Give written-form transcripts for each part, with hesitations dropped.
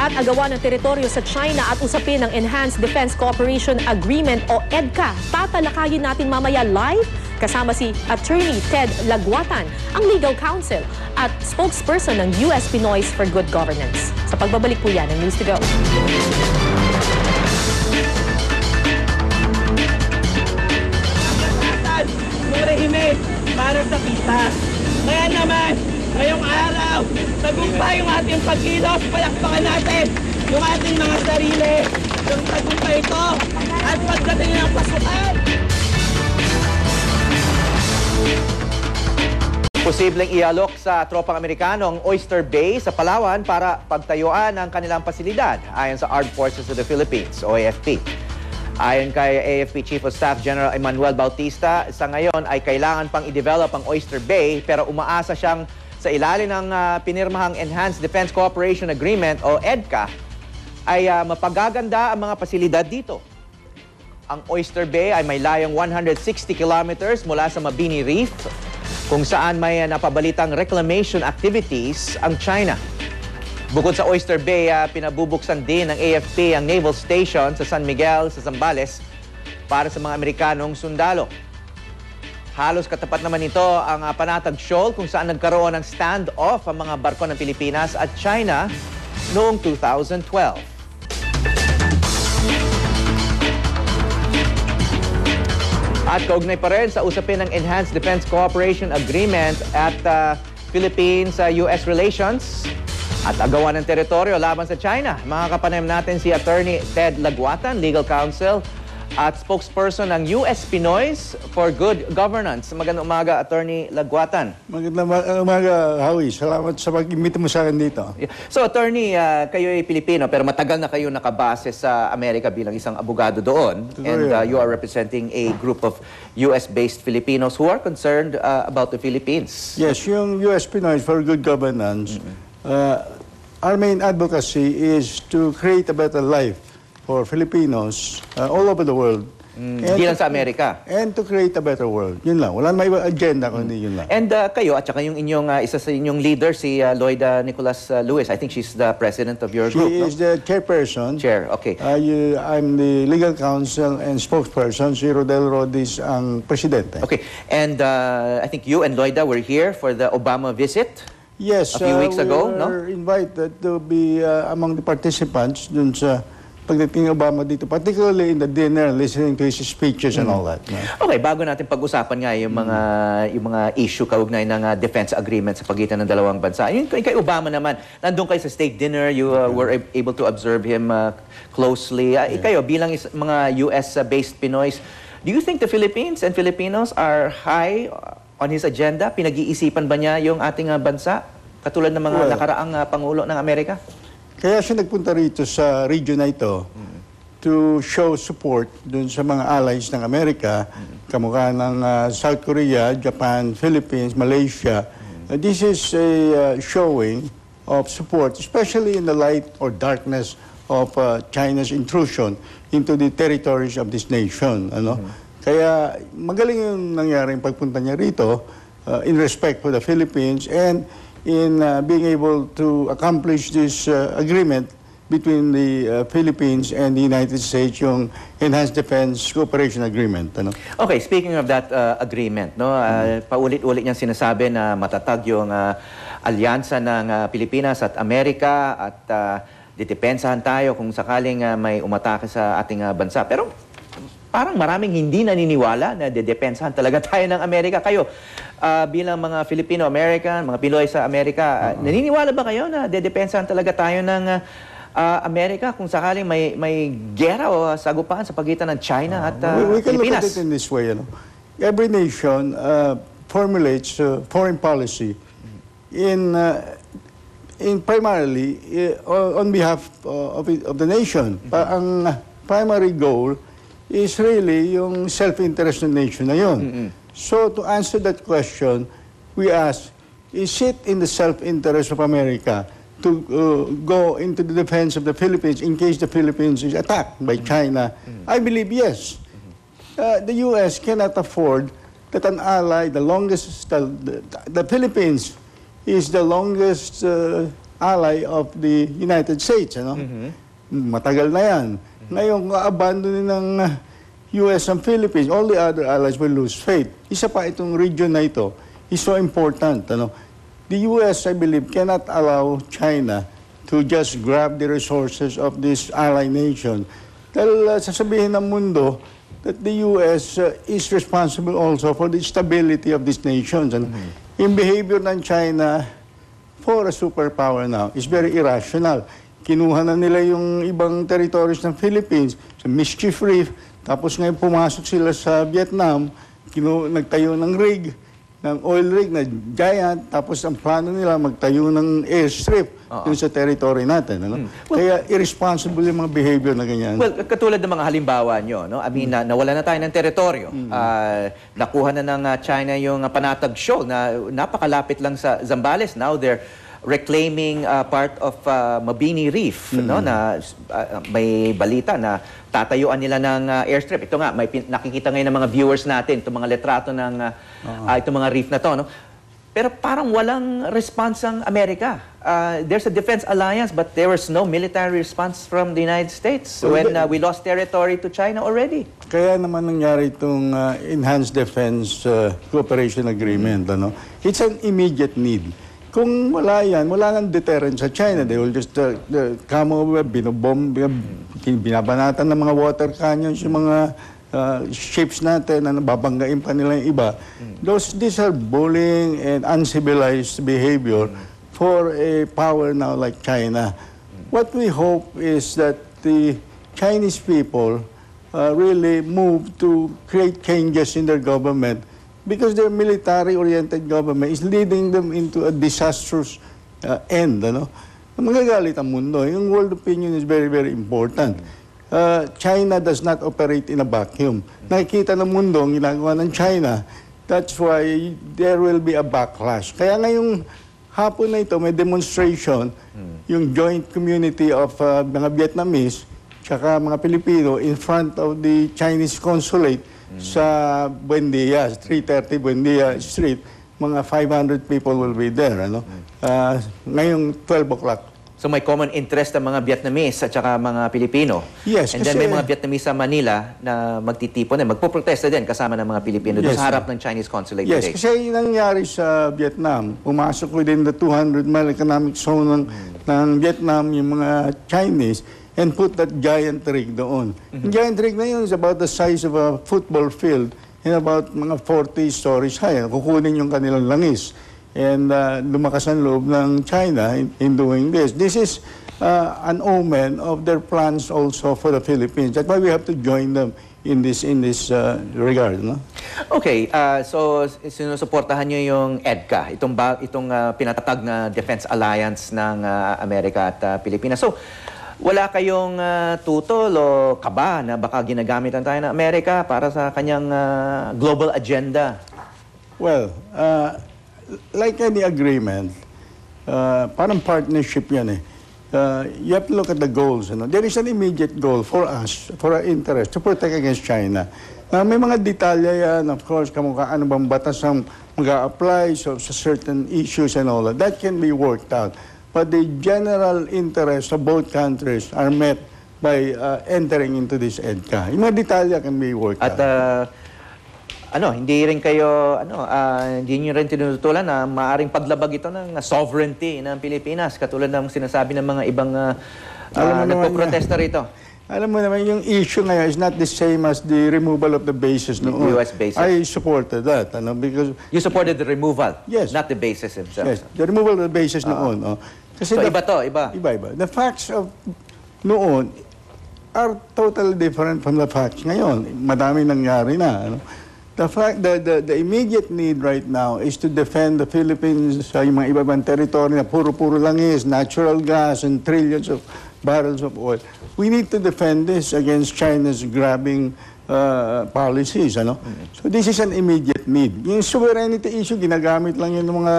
at agawan ng teritoryo sa China at usapin ng Enhanced Defense Cooperation Agreement o EDCA. Tatalakayin natin mamaya live kasama si Attorney Ted Laguatan, ang legal counsel at spokesperson ng US Pinoys for Good Governance. Sa pagbabalik po yan ng News to Go. Rehimen para sa pitas. Kaya naman, ngayong araw, tagumpay yung ating pagkilos, palakpakan natin yung ating mga sarili, yung tagumpay ito, at pagdating ng pasukan. Posibleng ialok sa tropang Amerikano ang Oyster Bay sa Palawan para pagtayuan ang kanilang pasilidad ayon sa Armed Forces of the Philippines o AFP. Ayon kay AFP Chief of Staff General Emmanuel Bautista, sa ngayon ay kailangan pang i-develop ang Oyster Bay pero umaasa siyang sa ilalim ng pinirmahang Enhanced Defense Cooperation Agreement o EDCA ay mapagaganda ang mga pasilidad dito. Ang Oyster Bay ay may layong 160 kilometers mula sa Mabini Reef kung saan may napabalitang reclamation activities ang China. Bukod sa Oyster Bay, pinabubuksan din ng AFP ang Naval Station sa San Miguel sa Zambales para sa mga Amerikanong sundalo. Halos katapat naman ito ang Panatag Shoal kung saan nagkaroon ng stand-off ang mga barko ng Pilipinas at China noong 2012. At kaugnay pa rin sa usapin ng Enhanced Defense Cooperation Agreement at Philippines-US relations at agawan ng teritoryo laban sa China. Mga kapanayam natin si Attorney Ted Laguatan, legal counsel at spokesperson ng US Pinoys for Good Governance. Magandang umaga, Attorney Laguatan. Magandang umaga, Howie. Salamat sa pag-imbita mo sa akin dito. So, Attorney, kayo ay Pilipino pero matagal na kayo nakabase sa Amerika bilang isang abogado doon. And you are representing a group of US-based Filipinos who are concerned about the Philippines. Yes, yung US Pinoys for Good Governance, our main advocacy is to create a better life for Filipinos all over the world. Hindi lang sa Amerika. And to create a better world. Yun lang. Wala namang agenda kundi yun lang. And kayo, at saka yung inyong, isa sa inyong leader, si Loida Nicolas Lewis. I think she's the president of your group, She is the chairperson. Chair, okay. I'm the legal counsel and spokesperson. Si Rodel Rodis ang presidente. Okay. And I think you and Loida were here for the Obama visit. Yes, a few weeks ago, we were invited to be among the participants dun sa pagdating Obama dito, particularly in the dinner, listening to his speeches and all that. Okay, bago natin pag-usapan nga yung mga issue kaugnay ng defense agreement sa pagitan ng dalawang bansa. Yun kay Obama naman, nandun kayo sa state dinner, you were able to observe him closely. Kayo, bilang mga US-based Pinoys, do you think the Philippines and Filipinos are high on his agenda? Pinag-iisipan ba niya yung ating bansa? Katulad ng mga nakaraang Pangulo ng Amerika? Kaya siya nagpunta rito sa region na ito to show support dun sa mga allies ng Amerika, kamukha ng South Korea, Japan, Philippines, Malaysia. This is a showing of support, especially in the light or darkness of China's intrusion into the territories of this nation. Kaya magaling yung nangyaring pagpunta niya rito in respect for the Philippines and in being able to accomplish this agreement between the Philippines and the United States, yung Enhanced Defense Cooperation Agreement. Okay, speaking of that agreement, paulit-ulit niyang sinasabi na matatag yung alyansa ng Pilipinas at Amerika at didepensahan tayo kung sakaling may umatake sa ating bansa. Pero parang maraming hindi naniniwala na didepensahan talaga tayo ng Amerika. Kayo, bilang mga Filipino-American, mga Pinoy sa Amerika, naniniwala ba kayo na didepensahan talaga tayo ng Amerika kung sakaling may gera o sagupaan sa pagitan ng China at we can Pilipinas? look at it in this way. Every nation formulates foreign policy in primarily on behalf of the nation. Ang primary goal is really yung self-interest ng nation na yun. So to answer that question, we ask, is it in the self-interest of America to go into the defense of the Philippines in case the Philippines is attacked by China? I believe yes. The U.S. cannot afford that an ally, the Philippines is the longest ally of the United States. Ano? Matagal na yan. Ngayon, abandonin ng US and Philippines, all the other allies will lose faith. Isa pa itong region na ito is so important. Ano? The US, I believe, cannot allow China to just grab the resources of this ally nation. Dahil sasabihin ng mundo that the US is responsible also for the stability of these nations. And yung behavior ng China for a superpower now is very irrational. Kinuha na nila yung ibang territories ng Philippines sa Mischief Reef, tapos ngayon pumasok sila sa Vietnam, nagtayo ng rig, ng oil rig na giant, tapos ang plano nila magtayo ng airstrip dun sa territory natin. Ano? Kaya irresponsible yung mga behavior na ganyan. Well, katulad ng mga halimbawa nyo, no? I mean, nawala na tayo ng teritoryo. Nakuha na ng China yung Panatag Shoal na napakalapit lang sa Zambales. Now they're reclaiming part of Mabini Reef, no? Na may balita na tatayuan nila ng airstrip. Ito nga, may nakikita ngayon ng mga viewers natin, itong mga letrato ng itong mga reef na to, no? Pero parang walang response ang Amerika. There's a defense alliance, but there was no military response from the United States when we lost territory to China already. Kaya naman nangyari itong Enhanced Defense Cooperation Agreement. Ano? It's an immediate need. Kung wala yan, wala nang deterrent sa China. They will just come over, binabanatan ng mga water canyons, yung mga ships natin na nababanggain pa nila yung iba. These are bullying and uncivilized behavior for a power now like China. What we hope is that the Chinese people really move to create changes in their government, because their military-oriented government is leading them into a disastrous end. Ano? Magagalit ang mundo. Yung world opinion is very, very important. China does not operate in a vacuum. Nakikita ng mundo ang ginagawa ng China. That's why there will be a backlash. Kaya ngayong hapon na ito, may demonstration, yung joint community of mga Vietnamese tsaka mga Pilipino in front of the Chinese consulate sa Buendia, 330 Buendia Street. Mga 500 people will be there. Ano? Ngayong 12 o'clock. So may common interest ang mga Vietnamese at saka mga Pilipino. Yes, and then may mga Vietnamese sa Manila na magtitipon din, magpoprotesta din kasama ng mga Pilipino doon sa harap ng Chinese consulate today. Yes, kasi yung nangyari sa Vietnam, pumasok within the 200-mile economic zone ng Vietnam yung mga Chinese and put that giant rig doon. Yung giant rig na yun is about the size of a football field and about mga 40 stories high. Kukunin yung kanilang langis. And lumakas ang loob ng China in doing this. This is an omen of their plans also for the Philippines. That's why we have to join them in this regard. No? Okay, so sinusuportahan nyo yung EDCA, itong pinatatag na Defense Alliance ng Amerika at Pilipinas. So, wala kayong tutol o kaba na baka ginagamitan tayo ng Amerika para sa kanyang global agenda? Well, like any agreement, parang partnership yan eh. You have to look at the goals. Ano? There is an immediate goal for us, for our interest, to protect against China. May mga detalye yan, of course, kamukha ano bang batas ang mag-a-apply sa certain issues and all that. That can be worked out. But the general interests of both countries are met by entering into this EDCA. Yung mga detalye can be worked out. Hindi rin kayo, hindi nyo rin tinututulan na maaring paglabag ito ng sovereignty ng Pilipinas, katulad ng sinasabi ng mga ibang nagpo-protesta rito. Alam mo naman, yung issue ngayon is not the same as the removal of the bases noon. US bases. I supported that, because... You supported the removal? Yes. Not the bases themselves? Yes, the removal of the bases noon. Kasi so, iba to, iba? Iba. The facts of noon are totally different from the facts ngayon. Madami nangyari na. The immediate need right now is to defend the Philippines sa yung mga ibang territory na puro-puro langis, natural gas, and trillions of barrels of oil. We need to defend this against China's grabbing policies. So this is an immediate need. Yung sovereignty issue, ginagamit lang yun ng mga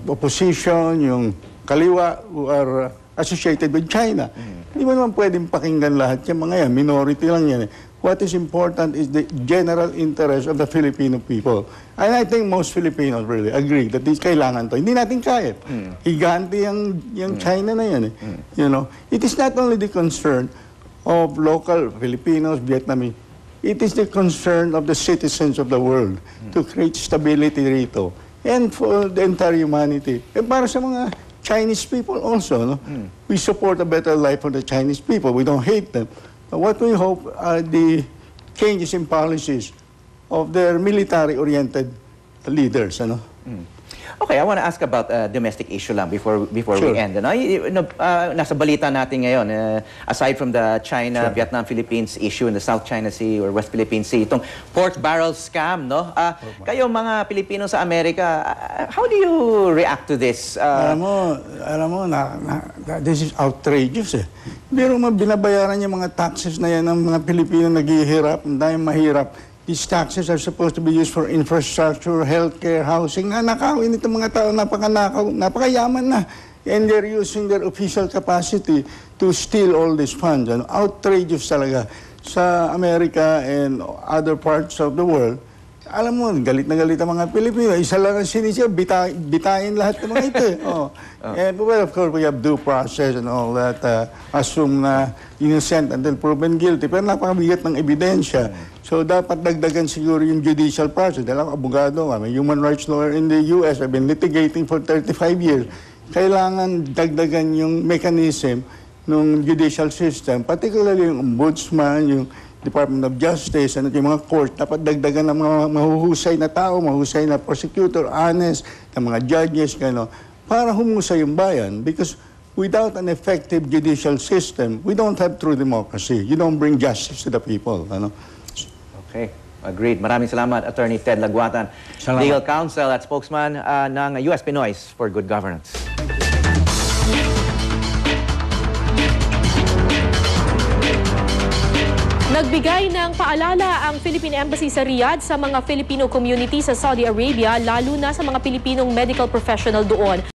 opposition, yung kaliwa who are associated with China. Hindi mo naman pwedeng pakinggan lahat yung mga yan. Minority lang yan. What is important is the general interest of the Filipino people. And I think most Filipinos really agree that this kailangan to. Hindi natin kaya. Higanti yung China na yan. You know, it is not only the concern of local Filipinos, Vietnamese. It is the concern of the citizens of the world to create stability rito and for the entire humanity. And para sa mga Chinese people also, no? We support a better life for the Chinese people. We don't hate them. But what we hope are the changes in policies of their military-oriented leaders. Ano? Okay, I want to ask about domestic issue lang before Sure. we end. Ano? Nasa balita natin ngayon, aside from the China, Vietnam, Philippines issue in the South China Sea or West Philippine Sea, itong pork barrel scam, no? Kayo mga Pilipino sa Amerika, how do you react to this? Alam mo, this is outrageous eh. Pero binabayaran yung mga taxes na yan ng mga Pilipino naghihirap, dahil mahirap. These taxes are supposed to be used for infrastructure, healthcare, housing. Nakawin itong mga tao, napakayaman na. And they're using their official capacity to steal all these funds. Outrageous talaga. Sa America and other parts of the world, alam mo, galit na galit ang mga Pilipino. Isa lang ang sinisya, bitayin lahat ng mga ito. And well, of course, we have due process and all that. Assume na innocent until proven guilty. Pero napakabigat ng ebidensya. So, dapat dagdagan siguro yung judicial process. Dahil ako, abogado, may human rights lawyer in the U.S. I've been litigating for 35 years. Kailangan dagdagan yung mechanism ng judicial system, particularly yung ombudsman, yung Department of Justice, and yung mga court, dapat dagdagan ng mga mahuhusay na tao, mahusay na prosecutor, honest, ng mga judges, gano'n, para humusay yung bayan. Because without an effective judicial system, we don't have true democracy. You don't bring justice to the people. Ano? Okay, agreed. Maraming salamat, Attorney Ted Laguatan, Salamat. Legal Counsel at spokesman ng US Pinoys for Good Governance. Nagbigay ng paalala ang Philippine Embassy sa Riyadh sa mga Filipino community sa Saudi Arabia, lalo na sa mga Pilipinong medical professional doon.